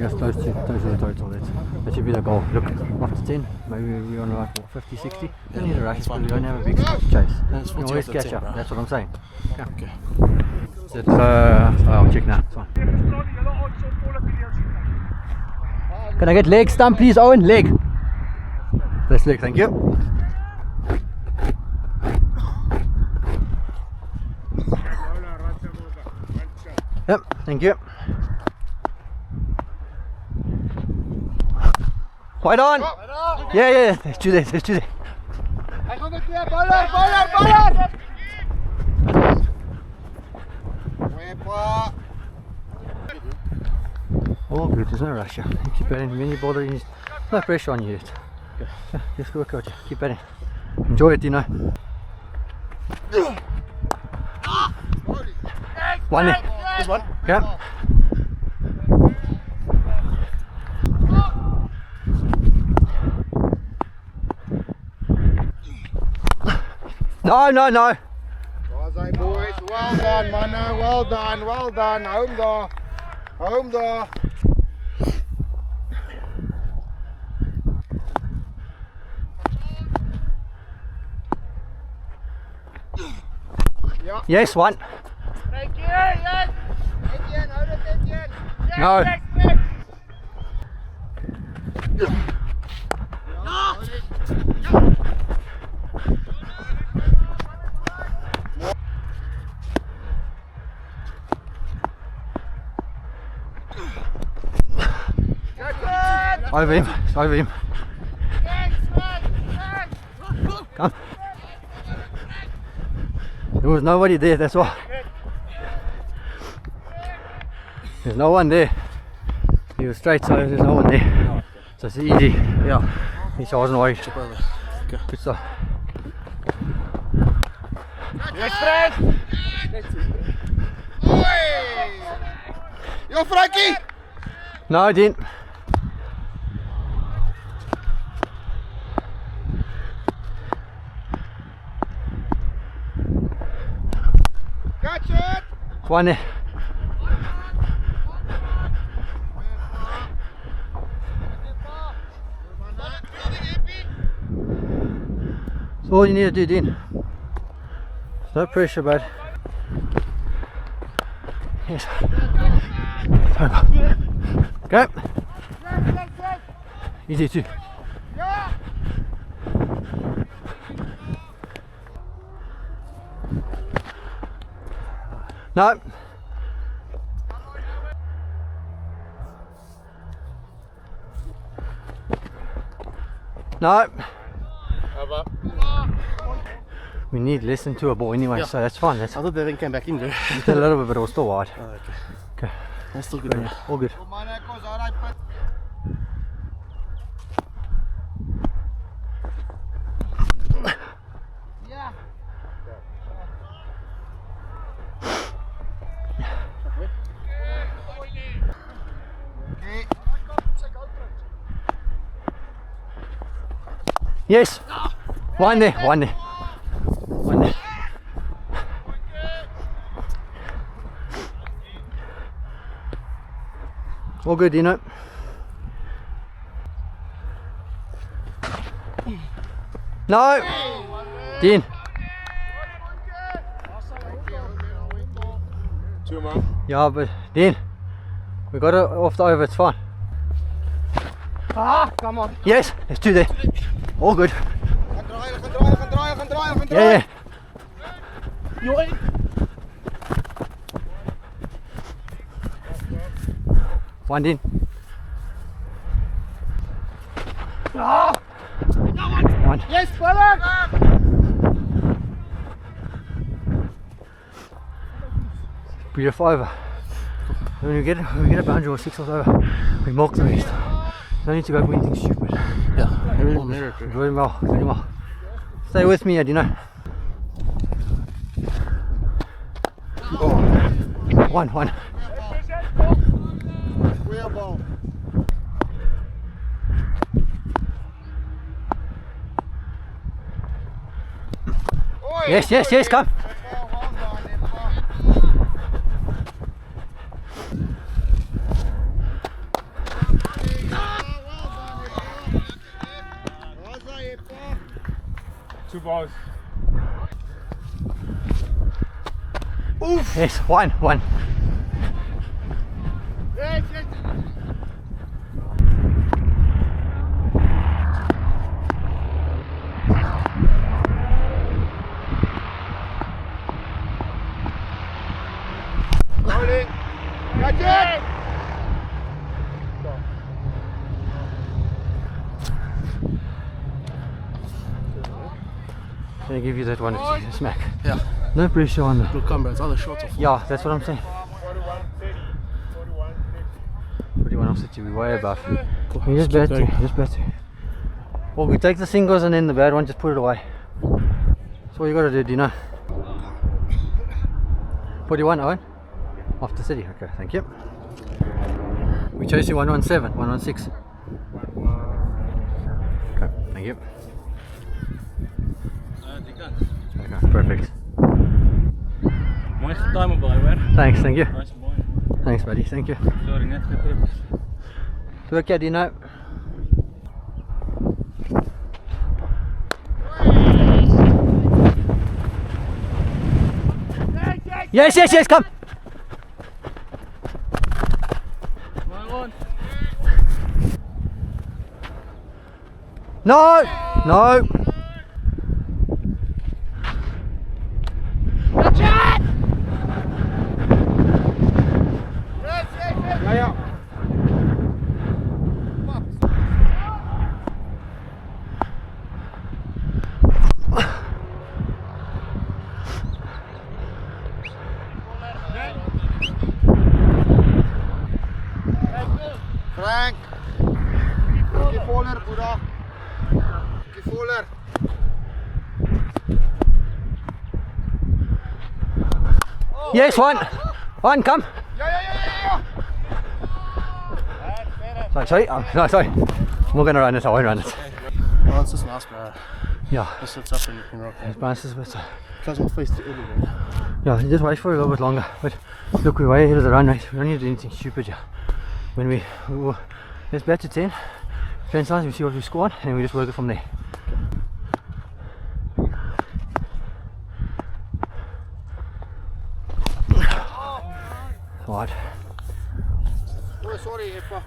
guess those are the total. That should be the goal. Look, after 10, maybe we're on like 50, 60. Don't need a rush because we don't have a big chase. You can always catch up. That's what I'm saying. Okay. I'll check now. It's fine. Can I get leg stump, please, Owen? Leg. That's leg, thank you. Yep, thank you. White on! Yeah, let's do this, Oh good, there's no rush here. Keep batting, many bother, no pressure on you yet. Okay. Just work out, keep batting. Enjoy it, Dino. One there. This one? Okay. No. Well done, boys. Well done, Mano. Well done. Home door. Yeah. Yes, one. Thank you, yes. Etienne, hold it, Etienne. No. Over him. Come. There was nobody there, that's why. There's no one there. He was straight, so there's no one there. So it's easy. Yeah. I wasn't worried. Okay. Good stuff. Yes, Fred! Yo, Frankie! No, I didn't. Catch it! One there. That's all you need to do, Dean. No pressure, bud. Yes. Go. Easy too. No. No. We need less than 2 a ball anyway, so that's fine. That's I thought the thing came back in there. just a little bit, but it was still wide. Oh, Okay. That's still good. All good. Yes. One there. All good, you know. No. Dean. 2 man. Yeah, but Dean, we got it off the over. It's fine. Come on. Yes. Let's do that. All good. Gaan draaien. Yeah. One in. One. Yes, Pollock! Beautiful over. When we get up 100 or 6 or over, we milk the rest. No need to go for anything stupid. Yeah, Very well. Stay with me, you know. Oh. One. Yes, come. Super aus. Oof. Yes, one. Yes, yes. Rolling. Catch it. Can I give you that one smack? Yeah. No pressure on the. Look, come, it's other shots of Yeah, that's what I'm saying. 41 offset, you'll be way above. You just bat to. Well, we take the singles and then the bad one, just put it away. That's all you gotta do, Dino. 41, Owen. After city, okay, thank you. We chase you 117, 116. Okay, thank you. Okay, perfect. Mooi getimed bal hoor. Thanks, thank you. Nice boy. Thanks, buddy, thank you. Sorry, net getript. Look at Dino. Yes, come! No! Ja. Frank. Bietjie voller, Boeddha. Bietjie voller. Yes, one, come! Ja. Sorry, no, sorry. We're gonna run it, I won't run it. Oh, it's just nice, bro. Yeah, Just sits up and you can rock it it. bounces with. Close my face to everything. Yeah, you just wait for a little bit longer. But look, we're way ahead of the run rate. We don't need to do anything stupid here. When we let's bat to 10, fence lines, we see what we scored, and we just work it from there. Alright. Oh, sorry, Effa.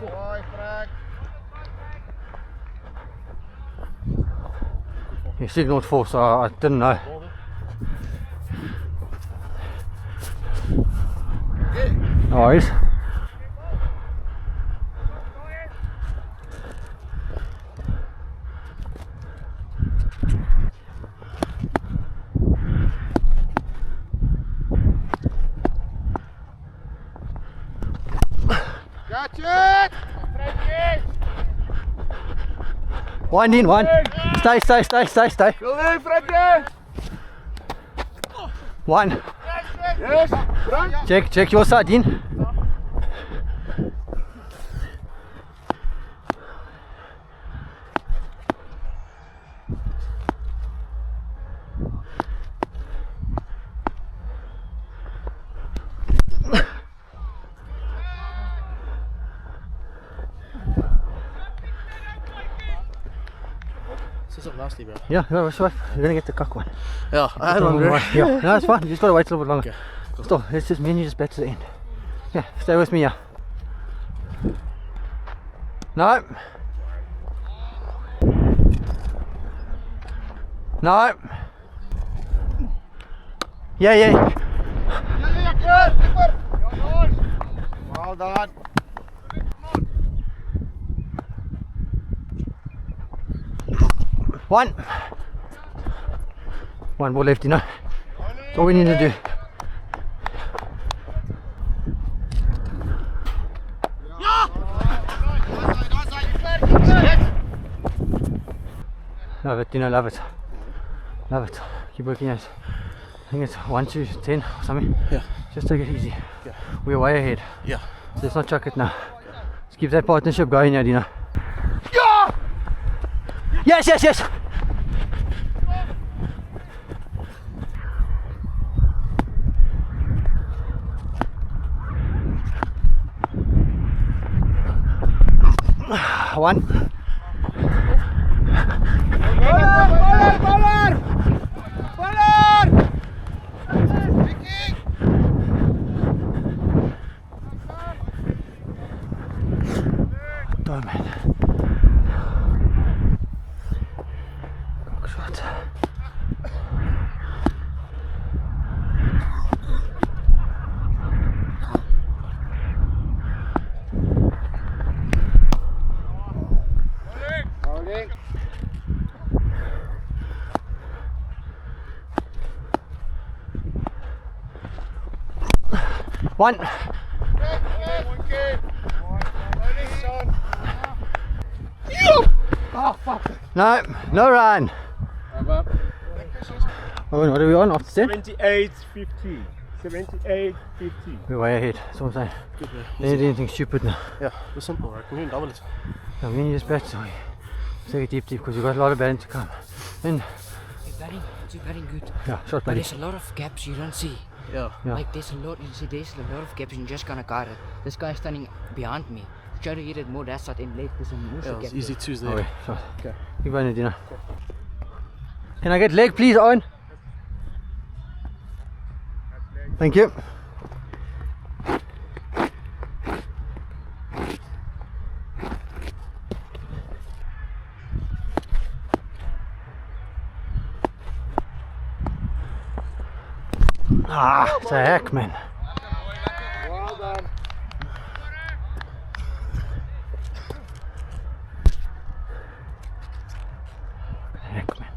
Hoi, Frank. You signaled for, so I didn't know. No worries. Catch it! Frankie! Wind in, one. Stay. Go in, Frankie! One. Yes, Frank. Check your side, in. This is nasty, bro. Yeah, that's right. You're gonna get the cock one. Yeah, I had one, bro. Yeah, no, it's fine. You just gotta wait a little bit longer. Okay, cool. Still, it's just me and you just bet to the end. Yeah, stay with me, yeah. No. No. Yeah. Yeah, good. Well done. One ball left, you know. That's all we need to do. Love it, you know, love it. Keep working out. I think it's 1 to 10 or something. Yeah. Just take it easy. Yeah. We're way ahead. Yeah. So let's not chuck it now. Let's keep that partnership going, Adina. Yeah! Yes, yes, yes! One. Door, man. Cock shot. Holding. One. No, no run. Oh, what are we on? Off the 78-50. 78-50. We're way ahead, that's what I'm saying. Good, man. Don't do anything stupid now. Yeah, it's simple, right? We can double it. No, we need to just bat, so we take it deep because we've got a lot of batting to come. Then, It's very good. yeah, shot But batting. there's a lot of gaps you don't see. Yeah. Yeah. Like there's a lot, you see there's a lot of gaps and you just gonna cut it. This guy standing behind me. Try to hit it more that side and left. There's a more Yeah, gap it's easy there. twos Oh, there. wait, shot. Okay. Keep going, Adina. Can I get leg, please, Owen? Thank you. Ah, it's a heck, man. Well done. Heck, man.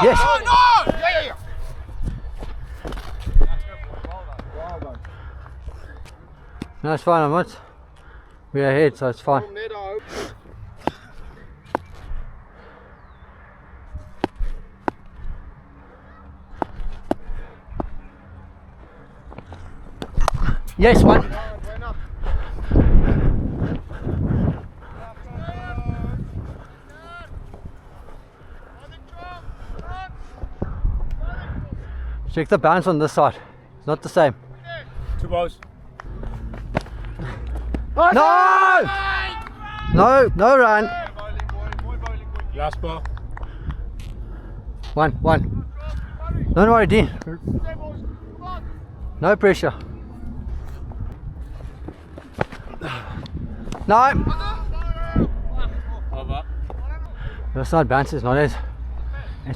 Yes. No! Yeah. Well done. No, it's fine, I'm not. We're ahead, so it's fine. Net, I hope. Yes, one. Went up. Check the bounce on this side. It's not the same. 2 balls. No! No, no run. Last ball. One. Don't worry, Dean. No pressure. No. Over. The side bounce is not as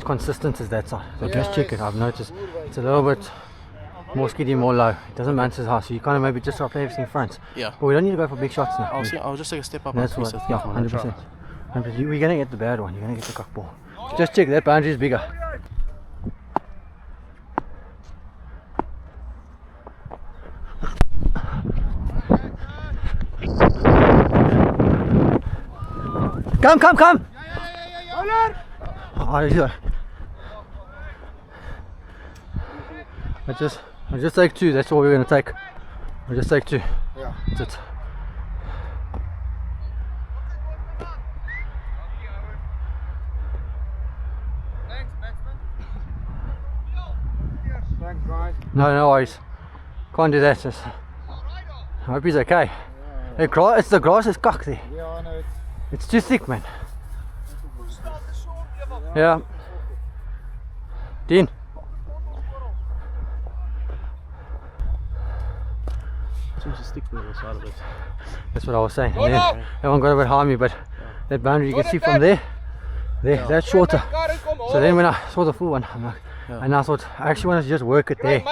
consistent as that side. So just check it. I've noticed it's a little bit more skiddy, more low. It doesn't bounce as high. So you kind of maybe just play everything front. Yeah. But we don't need to go for big shots now. I'll just take a step up. That's and what. increase it. Yeah, 100%. 100%. We're gonna get the bad one. You're gonna get the cock ball. Just check that boundary is bigger. Come! Oh, yeah. I just take 2. That's all we're gonna take. We'll just take 2. Yeah. That's it. Thanks, guys. No worries. Can't do that. Just, I hope he's okay. The grass is cocked there. Yeah, I know. It's too thick, man. Yeah. Dean. Seems to stick to the other side of it. That's what I was saying. And then everyone got a bit behind me, but that boundary you can see from there, that's shorter. So then when I saw the full one, I'm like, and I thought I actually wanted to just work it there.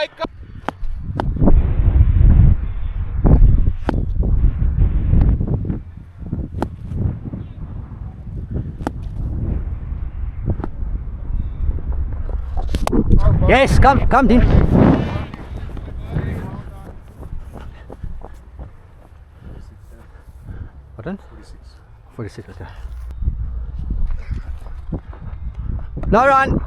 Yes, come, Dean. What then? 46, okay. No run!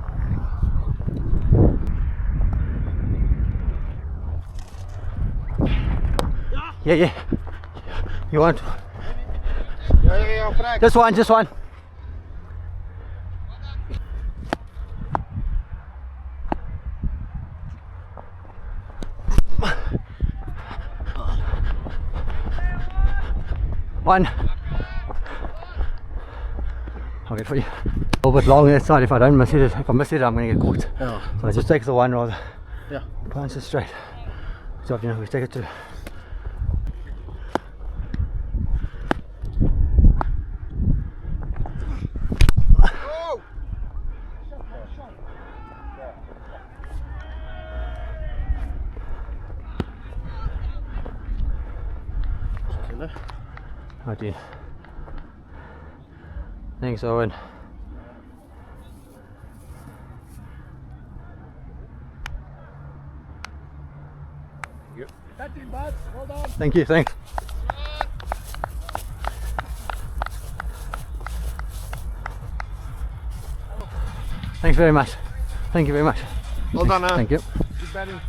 Yeah. You want? Yeah, Frank. Just one. One. I'll get for you. A little bit long that side. If I don't miss it, if I miss it, I'm going to get caught. Yeah. So I just take the one rather. Yeah. Punch it straight. So you know, we take it to. Go! Oh dear. Thanks, Owen. Thank you, thanks. Thanks very much. Thank you very much. Well done, Thank you. Good batting.